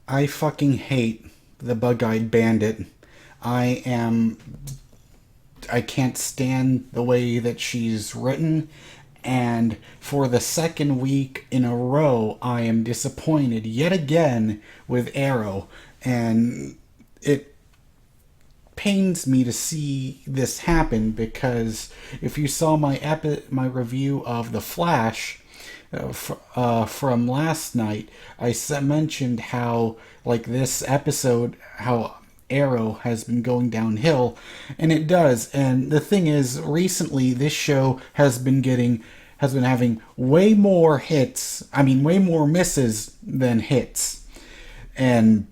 I fucking hate the Bug-Eyed Bandit. I am. I can't stand the way that she's written, and for the second week in a row, I am disappointed yet again with Arrow, and it pains me to see this happen because if you saw my review of The Flash from last night, I mentioned how like this episode how Arrow has been going downhill, and it does. And the thing is, recently this show has been having way more hits. I mean, way more misses than hits, and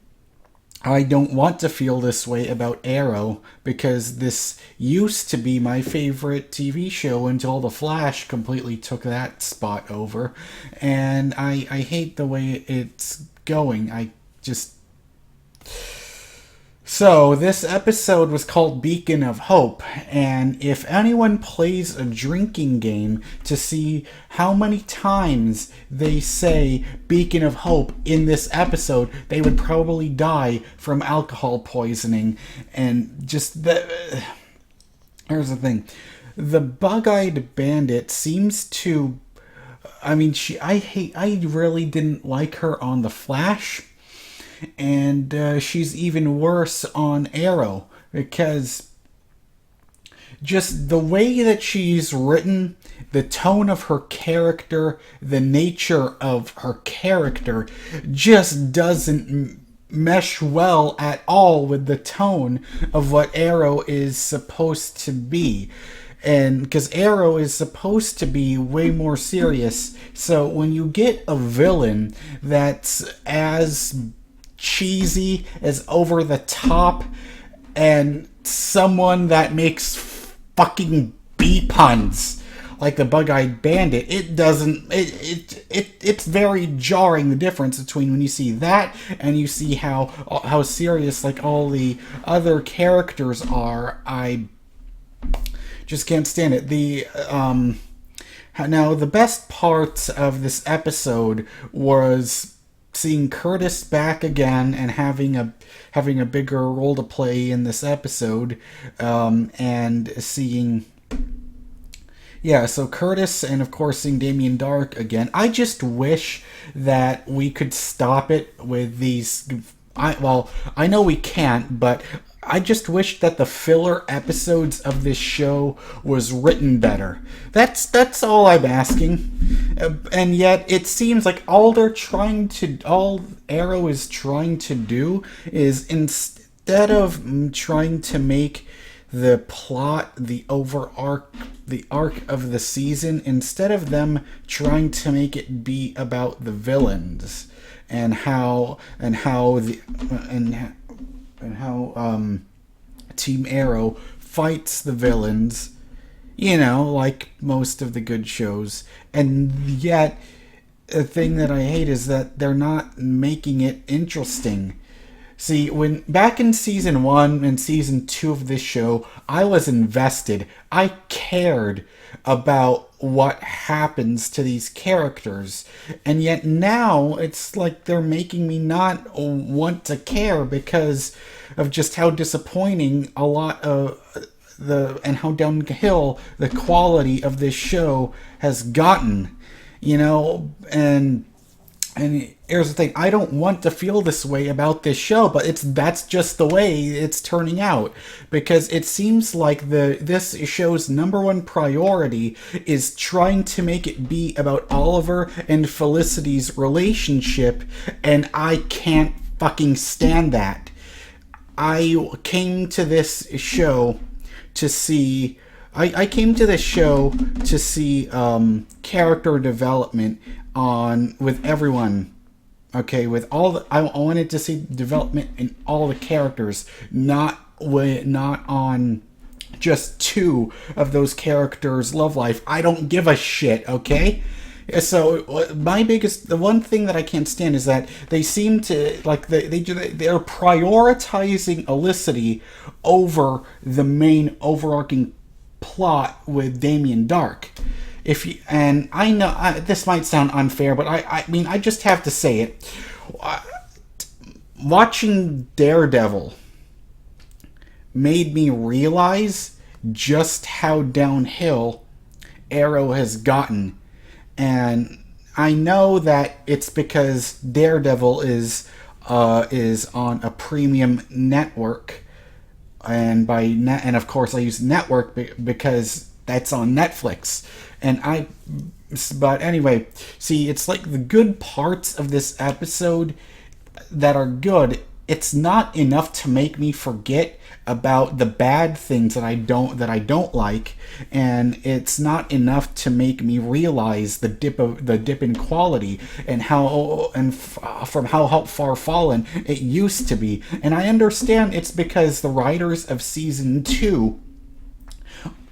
I don't want to feel this way about Arrow because this used to be my favorite TV show until The Flash completely took that spot over. And I hate the way it's going. I just. So, this episode was called Beacon of Hope, and if anyone plays a drinking game to see how many times they say Beacon of Hope in this episode, they would probably die from alcohol poisoning. And just the. Here's the thing. The Bug-Eyed Bandit seems to. I mean, I really didn't like her on The Flash, and she's even worse on Arrow because just the way that she's written, the tone of her character, the nature of her character just doesn't mesh well at all with the tone of what Arrow is supposed to be. And because Arrow is supposed to be way more serious, so when you get a villain that's as cheesy, as over the top, and someone that makes fucking bee puns like the Bug-Eyed Bandit, it doesn't. It's very jarring, the difference between when you see that and you see how serious like all the other characters are. I just can't stand it. Now the best part of this episode was seeing Curtis back again and having a bigger role to play in this episode, and seeing. Yeah, so Curtis and of course seeing Damien Dark again. I just wish that we could stop it with these. I know we can't, but I just wish that the filler episodes of this show was written better. That's all I'm asking. And yet it seems like all Arrow is trying to do is, instead of trying to make the plot, the arc of the season, instead of them trying to make it be about the villains and how Team Arrow fights the villains, like most of the good shows. And yet, the thing that I hate is that they're not making it interesting. See, when back in season 1 and season 2 of this show, I was invested. I cared about what happens to these characters. And yet now it's like they're making me not want to care because of just how disappointing a lot of and how downhill the quality of this show has gotten. And here's the thing, I don't want to feel this way about this show, but that's just the way it's turning out. Because it seems like this show's number one priority is trying to make it be about Oliver and Felicity's relationship, and I can't fucking stand that. I came to this show to see character development with everyone. Okay, with I wanted to see development in all the characters, not on just two of those characters' love life. I don't give a shit. Okay. So the one thing that I can't stand is that they seem to they're prioritizing Olicity over the main overarching plot with Damien Dark. And I know this might sound unfair, but I mean I just have to say it. watching Daredevil made me realize just how downhill Arrow has gotten. And I know that it's because Daredevil is on a premium network, and and of course I use network because that's on Netflix. But anyway, see, it's like the good parts of this episode that are good, it's not enough to make me forget about the bad things that I don't like, and it's not enough to make me realize the dip in quality and from how far fallen it used to be. And I understand it's because the writers of season 2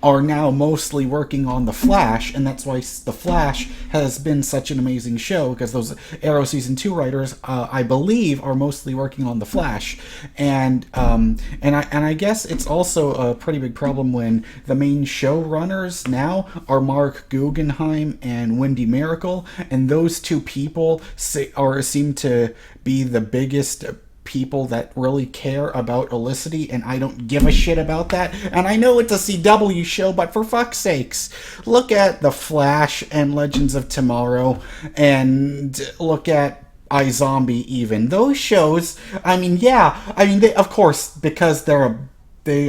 are now mostly working on The Flash, and that's why The Flash has been such an amazing show, because those Arrow Season 2 writers, I believe, are mostly working on The Flash. And I guess it's also a pretty big problem when the main showrunners now are Mark Guggenheim and Wendy Miracle, and those two people seem to be the biggest people that really care about Olicity, and I don't give a shit about that. And I know it's a CW show, but for fuck's sakes, look at The Flash and Legends of Tomorrow, and look at iZombie even. Those shows, they, of course, because they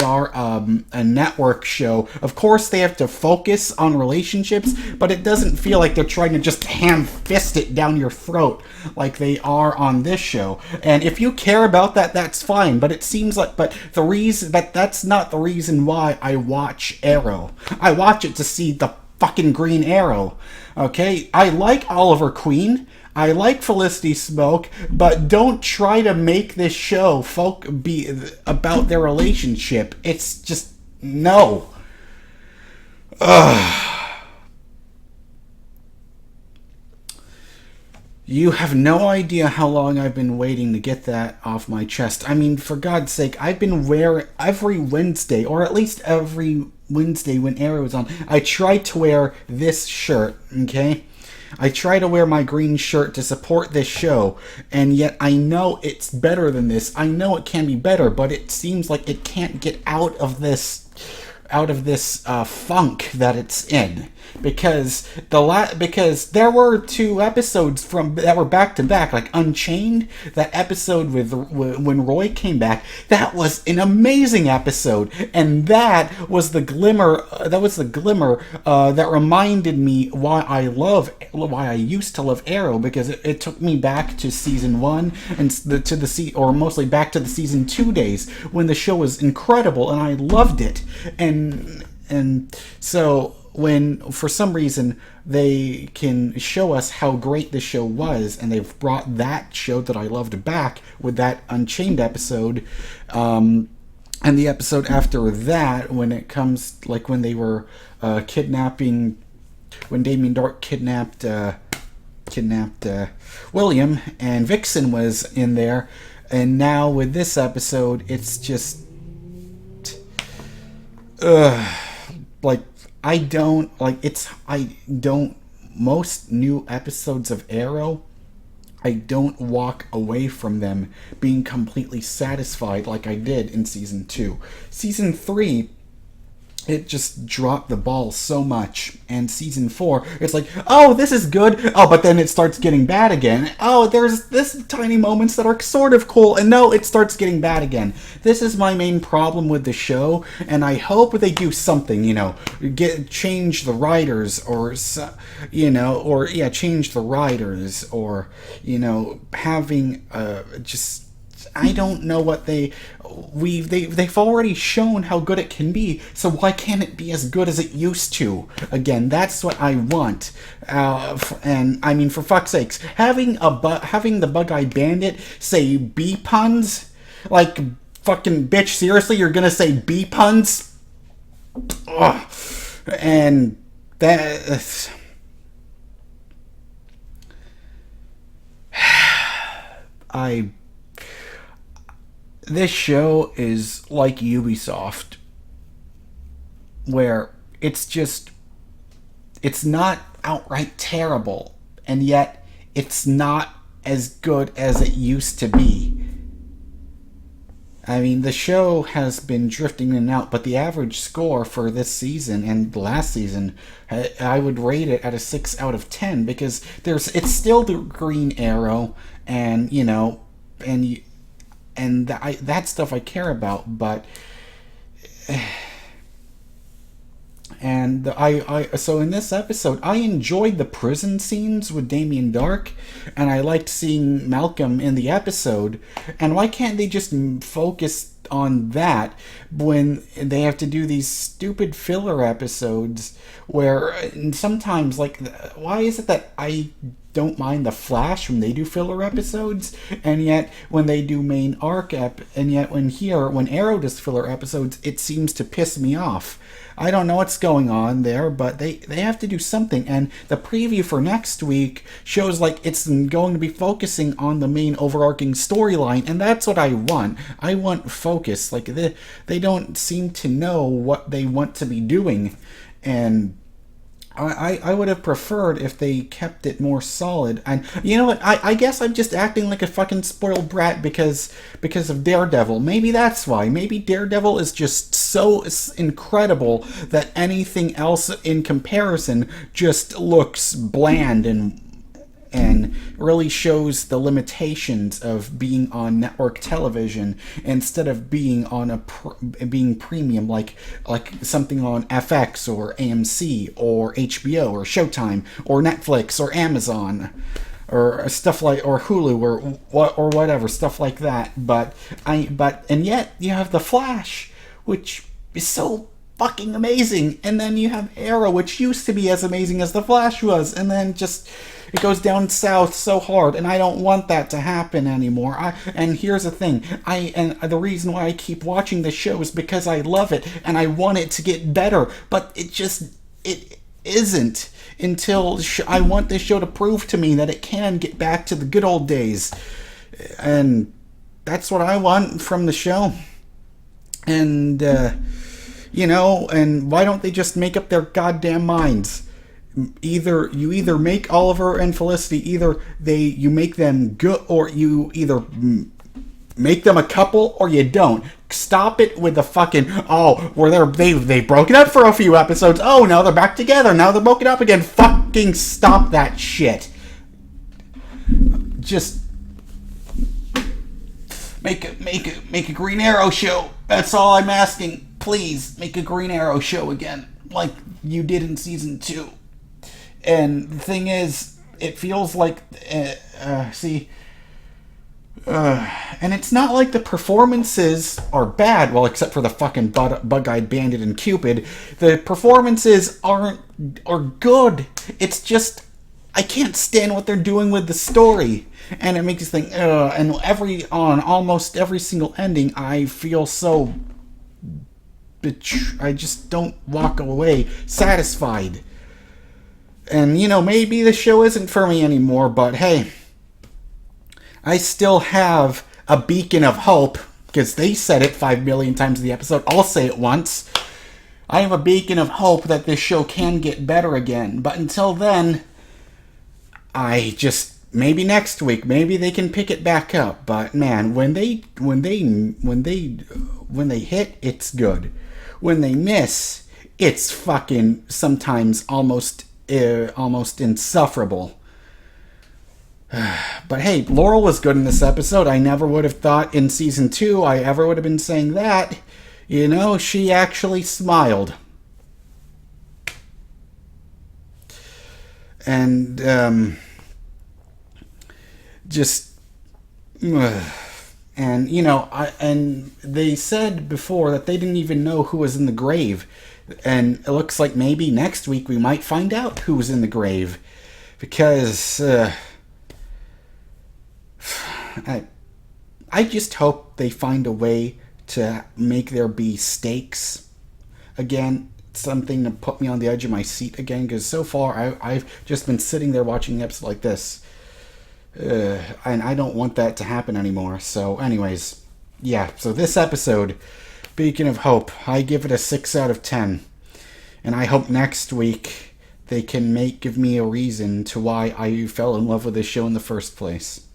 are a network show, of course they have to focus on relationships, but it doesn't feel like they're trying to just ham-fist it down your throat like they are on this show. And if you care about that, that's fine, but it seems like, that's not the reason why I watch Arrow. I watch it to see the fucking Green Arrow, okay? I like Oliver Queen, I like Felicity Smoke, but don't try to make this show be about their relationship. It's just, no. Ugh. You have no idea how long I've been waiting to get that off my chest. I mean, for God's sake, I've been wearing every Wednesday, or at least every Wednesday when Arrow is on, I try to wear this shirt, okay? I try to wear my green shirt to support this show, and yet I know it's better than this. I know it can be better, but it seems like it can't get out of this funk that it's in, because there were 2 episodes that were back to back, like Unchained, that episode when Roy came back. That was an amazing episode, and that was the glimmer that reminded me why I used to love Arrow, because it took me back to season 1 and mostly back to the season 2 days when the show was incredible and I loved it. And so when for some reason they can show us how great the show was, and they've brought that show that I loved back with that Unchained episode, and the episode after that, when it comes, like when they were when Damien Dark kidnapped William, and Vixen was in there, and now with this episode, it's just most new episodes of Arrow, I don't walk away from them being completely satisfied like I did in season 2. Season 3, it just dropped the ball so much. And season 4, it's like, oh, this is good. Oh, but then it starts getting bad again. Oh, there's this tiny moments that are sort of cool. And no, it starts getting bad again. This is my main problem with the show. And I hope they do something, change the writers change the writers, or, having just, I don't know what they've already shown how good it can be, so why can't it be as good as it used to? Again, that's what I want. And I mean, for fuck's sakes, having the Bug-Eyed Bandit say bee puns, like, fucking bitch, seriously, you're gonna say bee puns? Ugh. And that. This show is like Ubisoft, where it's not outright terrible, and yet it's not as good as it used to be. I mean, the show has been drifting in and out, but the average score for this season and last season, I would rate it at a 6 out of 10 because it's still the Green Arrow, and that stuff I care about, but. And so in this episode, I enjoyed the prison scenes with Damien Dark, and I liked seeing Malcolm in the episode. And why can't they just focus on that when they have to do these stupid filler episodes where sometimes, like, why is it that I don't mind the Flash when they do filler episodes, and yet when they do main arc and yet when Arrow does filler episodes, it seems to piss me off. I don't know what's going on there, but they have to do something. And the preview for next week shows like it's going to be focusing on the main overarching storyline, and that's what I want. I want focus. Like they don't seem to know what they want to be doing, and I would have preferred if they kept it more solid. And you know what? I guess I'm just acting like a fucking spoiled brat because of Daredevil. Maybe that's why. Maybe Daredevil is just so incredible that anything else in comparison just looks bland and really shows the limitations of being on network television instead of being on being premium like something on FX or AMC or HBO or Showtime or Netflix or Amazon or stuff like, or Hulu or whatever, stuff like that. But yet you have the Flash, which is so fucking amazing, and then you have Arrow, which used to be as amazing as the Flash was, and then just it goes down south so hard, and I don't want that to happen anymore. And here's the thing, the reason why I keep watching the show is because I love it and I want it to get better, but it isn't until I want this show to prove to me that it can get back to the good old days, and that's what I want from the show. And and why don't they just make up their goddamn minds? You either make Oliver and Felicity, you make them good, or you either make them a couple or you don't. Stop it with the fucking, they've broken up for a few episodes, now they're back together, now they're broken up again. Fucking stop that shit. Just make a Green Arrow show. That's all I'm asking. Please make a Green Arrow show again, like you did in season 2. And the thing is, it feels like, and it's not like the performances are bad, well, except for the fucking Bug-Eyed Bandit and Cupid. The performances are good. It's just, I can't stand what they're doing with the story. And it makes you think, and on almost every single ending, I feel so, I just don't walk away satisfied. And, maybe the show isn't for me anymore, but hey, I still have a beacon of hope, because they said it 5 million times in the episode. I'll say it once. I have a beacon of hope that this show can get better again. But until then, maybe next week, maybe they can pick it back up. But man, when they hit, it's good. When they miss, it's fucking sometimes almost insufferable. But hey, Laurel was good in this episode. I never would have thought in season 2 I ever would have been saying that. She actually smiled. And and they said before that they didn't even know who was in the grave. And it looks like maybe next week we might find out who was in the grave. Because I just hope they find a way to make there be stakes again. Something to put me on the edge of my seat again. Because so far I've just been sitting there watching the episode like this. And I don't want that to happen anymore. So anyways, yeah. So this episode, Beacon of Hope, I give it a 6 out of 10. And I hope next week they can give me a reason to why I fell in love with this show in the first place.